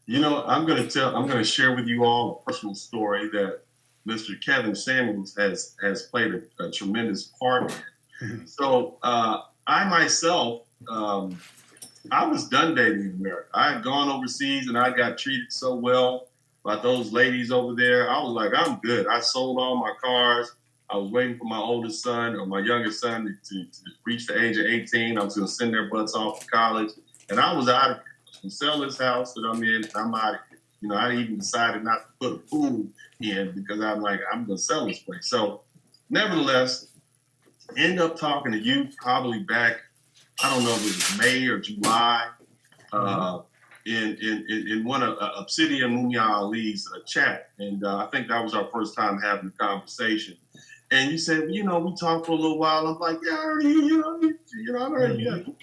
I'm going to share with you all a personal story that Mr. Kevin Samuels has played a tremendous part in. So I myself, I was done dating in America. I had gone overseas and I got treated so well by those ladies over there. I was like, I'm good. I sold all my cars. I was waiting for my oldest son or my youngest son to reach the age of 18. I was going to send their butts off to college. And I was out of here. I was going to sell this house that I'm in. And I'm out of here. I even decided not to put a pool in because I'm like, I'm going to sell this place. So nevertheless, end up talking to you probably back, I don't know if it was May or July, in one of Obsidian Mumia Ali's chat. And I think that was our first time having a conversation. And you said, we talked for a little while. I'm like, yeah, I heard I heard you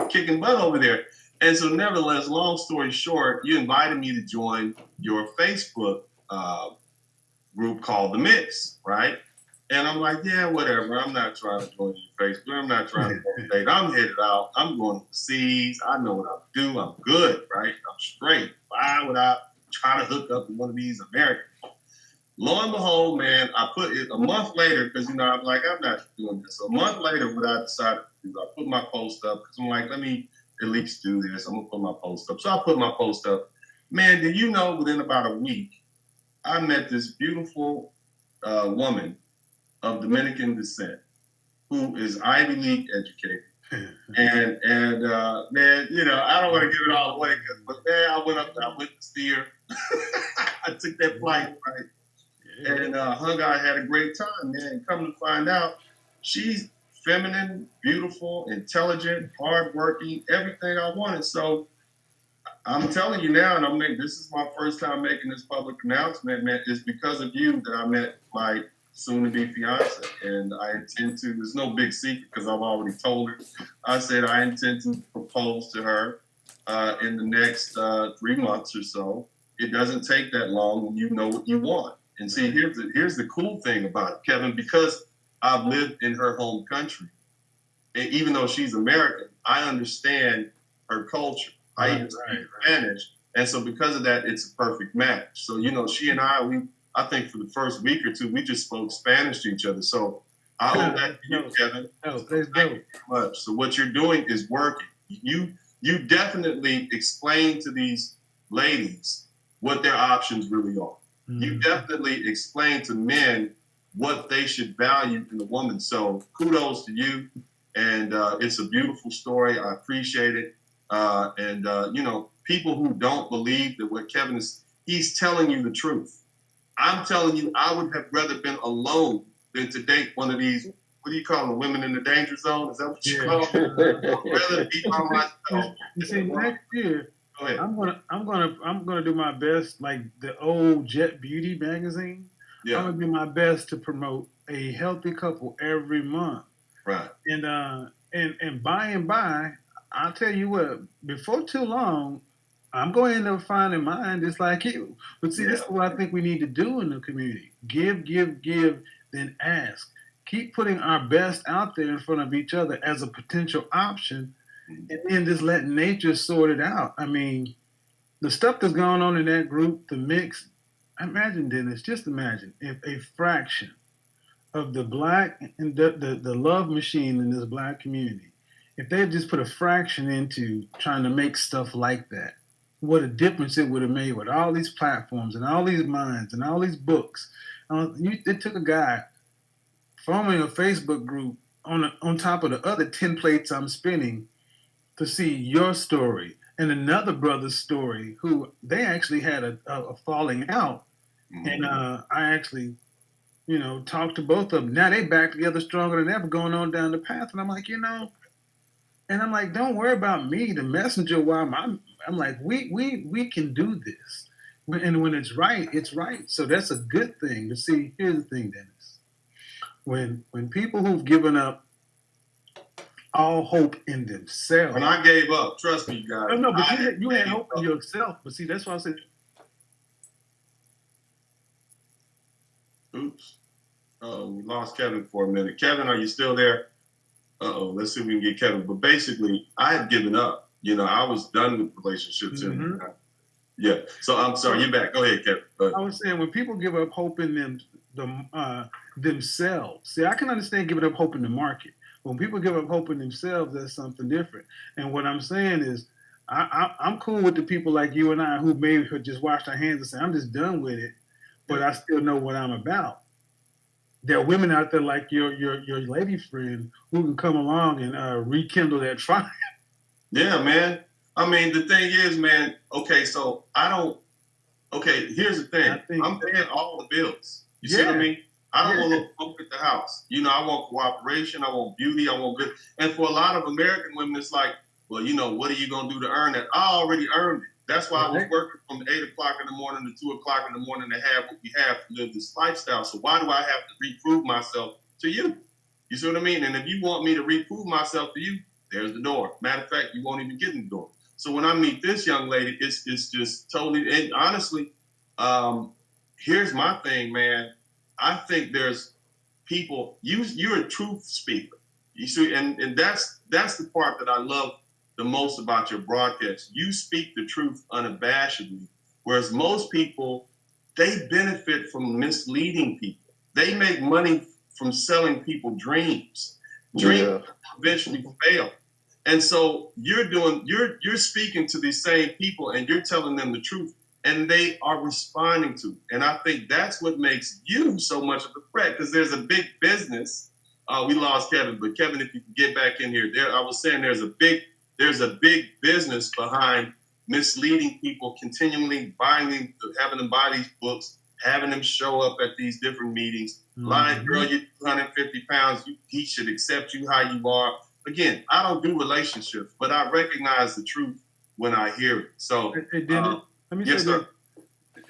kicking butt over there. And so nevertheless, long story short, you invited me to join your Facebook group called The Mix, right? And I'm like, yeah, whatever. I'm not trying to join your Facebook. I'm not trying to go on a date. I'm headed out. I'm going overseas. I know what I do. I'm good, right? I'm straight. Why would I try to hook up with one of these Americans? Lo and behold, man, I put it a month later because, I'm like, I'm not doing this. So a month later, what I decided to do, I put my post up because I'm like, let me at least do this. I'm going to put my post up. So I put my post up. Man, did you know within about a week, I met this beautiful woman of Dominican descent who is Ivy League educated. And man, I don't want to give it all away, but man, I went to see her. I took that flight, right? And hung out, had a great time, man. And come to find out, she's feminine, beautiful, intelligent, hardworking, everything I wanted. So I'm telling you now, and this is my first time making this public announcement, man. It's because of you that I met my soon-to-be fiance, and I intend to. There's no big secret because I've already told her. I said I intend to propose to her in the next 3 months or so. It doesn't take that long when you know what you want. And see, here's the cool thing about it, Kevin, because I've lived in her home country, and even though she's American, I understand her culture. I even speak Spanish, and so because of that, it's a perfect match. So she and I think for the first week or two, we just spoke Spanish to each other. So I owe that to you, Kevin. So thank you very much. So what you're doing is working. You definitely explain to these ladies what their options really are. You definitely explain to men what they should value in a woman. So kudos to you. And it's a beautiful story. I appreciate it. People who don't believe that what Kevin is, he's telling you the truth. I'm telling you, I would have rather been alone than to date one of these, what do you call them, women in the danger zone? Is that what you call them? I'd rather be by myself. You see, next year, I'm gonna do my best, like the old Jet Beauty magazine. Yeah. I'm gonna do my best to promote a healthy couple every month. Right. And by and by, I'll tell you what, before too long, I'm going to end up finding mine just like you. But see, this is what I think we need to do in the community. Give, then ask. Keep putting our best out there in front of each other as a potential option, and then just let nature sort it out. I mean, the stuff that's going on in that group, the mix, imagine, Dennis, just imagine if a fraction of the black and the love machine in this black community, if they had just put a fraction into trying to make stuff like that, what a difference it would have made with all these platforms and all these minds and all these books. It took a guy forming a Facebook group on top of the other 10 plates I'm spinning to see your story and another brother's story who they actually had a falling out. And I actually, talked to both of them. Now they back together stronger than ever going on down the path. And I'm like, and I'm like, don't worry about me, the messenger. While I'm like, we can do this. And when it's right, it's right. So that's a good thing. But see, here's the thing, Dennis. When people who've given up all hope in themselves. When I gave up, trust me, guys. No, but you had hope in yourself. But see, that's why I said. Oops. We lost Kevin for a minute. Kevin, are you still there? Let's see if we can get Kevin. But basically, I had given up. I was done with relationships. Yeah. So I'm sorry, you're back. Go ahead, Kevin. Go I ahead. was saying when people give up hope in themselves. See, I can understand giving up hope in the market. When people give up hope in themselves, that's something different. And what I'm saying is, I'm cool with the people like you and I who maybe could just wash their hands and say, I'm just done with it, but Yeah. I still know what I'm about. There are women out there like your lady friend who can come along and rekindle that fire. Yeah, man. I mean, the thing is, man, okay, so I don't, okay, here's the I thing. think, I'm paying all the bills. You see what I yeah, mean? I don't yeah, want to look broke at the house. You know, I want cooperation. I want beauty. I want good. And for a lot of American women, it's like, well, you know, what are you going to do to earn that? I already earned it. That's why I was right. working from 8 o'clock in the morning to 2 o'clock in the morning to have what we have to live this lifestyle. So why do I have to reprove myself to you? You see what I mean? And if you want me to reprove myself to you, there's the door. Matter of fact, you won't even get in the door. So when I meet this young lady, it's just totally, and honestly, um, here's my thing, man. I think there's people. You're a truth speaker. You see, and that's the part that I love the most about your broadcast. You speak the truth unabashedly, whereas most people they benefit from misleading people. They make money from selling people dreams. Dreams Yeah. eventually fail. And so you're speaking to these same people and you're telling them the truth and they are responding to it. And I think that's what makes you so much of a threat because there's a big business. We lost Kevin, but Kevin, if you can get back in here, I was saying there's a big business behind misleading people, continually having them buy these books, having them show up at these different meetings, lying, girl, you're 250 pounds, he should accept you how you are. Again, I don't do relationships, but I recognize the truth when I hear it. So, Hey, Dennis, let me say yes, this. sir.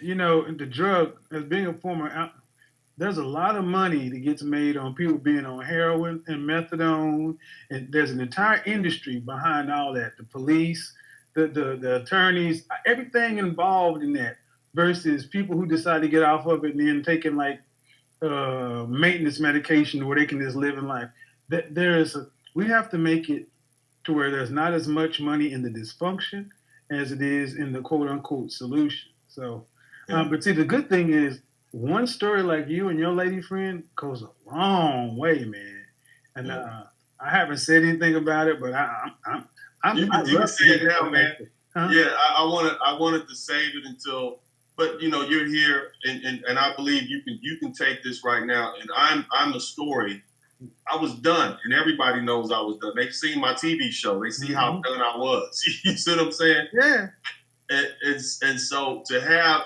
You know, the drug, as being a former, there's a lot of money that gets made on people being on heroin and methadone, and there's an entire industry behind all that. The police, the attorneys, everything involved in that. Versus people who decide to get off of it and then taking like maintenance medication where they can just live in life. We have to make it to where there's not as much money in the dysfunction as it is in the quote unquote solution. So, Yeah. but see, the good thing is one story like you and your lady friend goes a long way, man. And Yeah. I haven't said anything about it, but I You can love say to hear it now, stuff man. like that. Huh? Yeah, I wanted to save it until, but you know, you're here, and I believe you can take this right now. And I'm a story. I was done, and everybody knows I was done. They've seen my TV show. They see how done I was. You see what I'm saying? Yeah. And so to have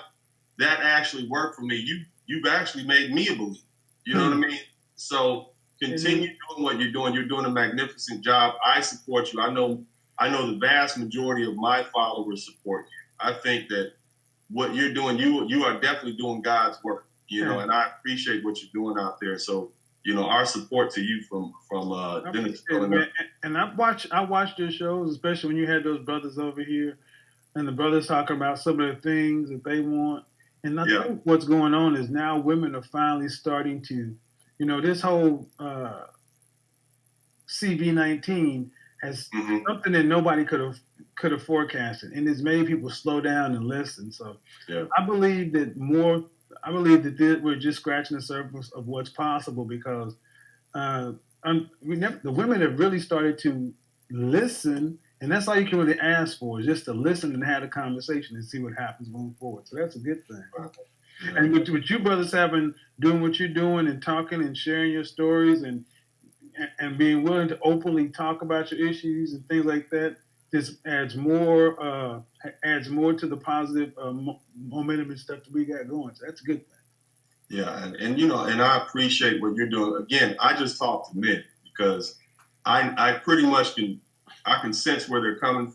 that actually work for me, you've actually made me a believer. You know what I mean? So continue doing what you're doing. You're doing a magnificent job. I support you. I know the vast majority of my followers support you. I think that what you're doing, you are definitely doing God's work. You know, and I appreciate what you're doing out there. So, you know, our support to you from Dennis. And I watched your shows, especially when you had those brothers over here, and the brothers talking about some of the things that they want. And I think what's going on is now women are finally starting to, you know, this whole CV-19 has something that nobody could have forecasted, and it's made people slow down and listen. So I believe that we're just scratching the surface of what's possible because the women have really started to listen, and that's all you can really ask for is just to listen and have a conversation and see what happens moving forward. So that's a good thing. Yeah. And with you brothers doing what you're doing and talking and sharing your stories and being willing to openly talk about your issues and things like that, this adds more to the positive momentum and stuff that we got going. So that's a good thing. Yeah, and you know, and I appreciate what you're doing. Again, I just talk to men because I pretty much can sense where they're coming from.